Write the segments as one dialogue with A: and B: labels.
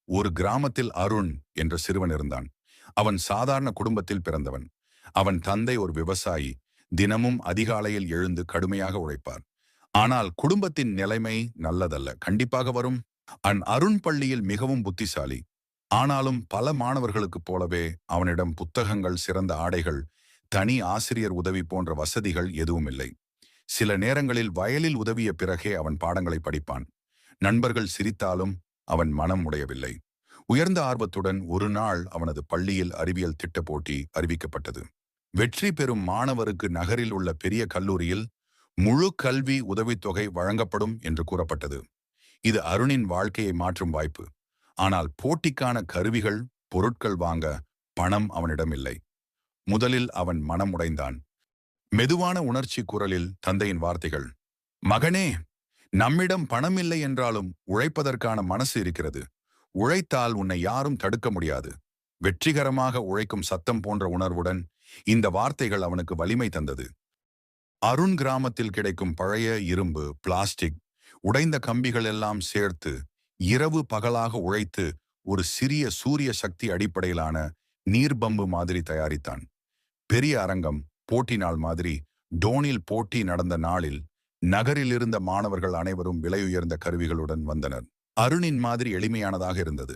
A: ஒரு கிராமத்தில் அருண் என்ற சிறுவன் இருந்தான். அவன் சாதாரண குடும்பத்தில் பிறந்தவன். அவன் தந்தை ஒரு விவசாயி. தினமும் அதிகாலையில் எழுந்து கடுமையாக உழைப்பார். ஆனால் குடும்பத்தின் நிலைமை நல்லதல்ல. கண்டிப்பாக வரும். அருண் பள்ளியில் மிகவும் புத்திசாலி. ஆனாலும் பல மாணவர்களுக்குப் போலவே அவனிடம் புத்தகங்கள், சிறந்த ஆடைகள், தனி ஆசிரியர் உதவி போன்ற வசதிகள் எதுவும் இல்லை. சில நேரங்களில் வயலில் உதவிய பிறகே அவன் பாடங்களை படிப்பான். நண்பர்கள் சிரித்தாலும் அவன் மனம் உடையவில்லை. உயர்ந்த ஆர்வத்துடன் ஒரு நாள் அவனது பள்ளியில் அறிவியல் திட்ட போட்டி அறிவிக்கப்பட்டது. வெற்றி பெறும் மாணவருக்கு நகரில் உள்ள பெரிய கல்லூரியில் முழு கல்வி உதவித்தொகை வழங்கப்படும் என்று கூறப்பட்டது. இது அருணின் வாழ்க்கையை மாற்றும் வாய்ப்பு. ஆனால் போட்டிக்கான கருவிகள், பொருட்கள் வாங்க பணம் அவனிடம் இல்லை. முதலில் அவன் மனம் உடைந்தான். மெதுவான உணர்ச்சி குரலில் தந்தையின் வார்த்தைகள், மகனே, நம்மிடம் பணம் இல்லை என்றாலும் உழைப்பதற்கான மனசு இருக்கிறது. உழைத்தால் உன்னை யாரும் தடுக்க முடியாது. வெற்றிகரமாக உழைக்கும் சத்தம் போன்ற உணர்வுடன் இந்த வார்த்தைகள் அவனுக்கு வலிமை தந்தது. அருண் கிராமத்தில் கிடைக்கும் பழைய இரும்பு, பிளாஸ்டிக், உடைந்த கம்பிகள் எல்லாம் சேர்த்து இரவு பகலாக உழைத்து ஒரு சிறிய சூரிய சக்தி அடிப்படையிலான நீர்பம்பு மாதிரி தயாரித்தான். பெரிய அரங்கம், போட்டி நாள் மாதிரி டோனில் போட்டி நடந்த நாளில் நகரில் இருந்த மாணவர்கள் அனைவரும் விலையுயர்ந்த கருவிகளுடன் வந்தனர். அருணின் மாதிரி எளிமையானதாக இருந்தது.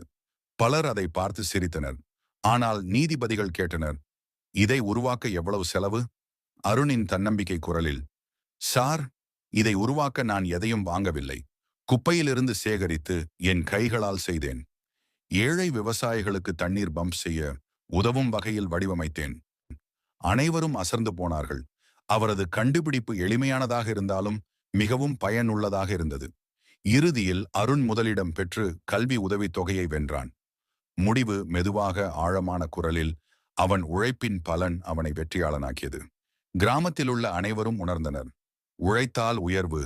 A: பலர் அதை பார்த்து சிரித்தனர். ஆனால் நீதிபதிகள் கேட்டனர், இதை உருவாக்க எவ்வளவு செலவு? அருணின் தன்னம்பிக்கை குரலில், சார், இதை உருவாக்க நான் எதையும் வாங்கவில்லை. குப்பையிலிருந்து சேகரித்து என் கைகளால் செய்தேன். ஏழை விவசாயிகளுக்கு தண்ணீர் பம்ப் செய்ய உதவும் வகையில் வடிவமைத்தேன். அனைவரும் அசர்ந்து போனார்கள். அவரது கண்டுபிடிப்பு எளிமையானதாக இருந்தாலும் மிகவும் பயனுள்ளதாக இருந்தது. இறுதியில் அருண் முதலிடம் பெற்று கல்வி உதவித் தொகையை வென்றான். முடிவு மெதுவாக ஆழமான குரலில் அவன் உழைப்பின் பலன் அவனை வெற்றியாளனாக்கியது. கிராமத்தில் உள்ள அனைவரும் உணர்ந்தனர். உழைத்தால் உயர்வு,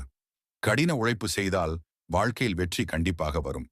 A: கடின உழைப்பு செய்தால் வாழ்க்கையில் வெற்றி கண்டிப்பாக வரும்.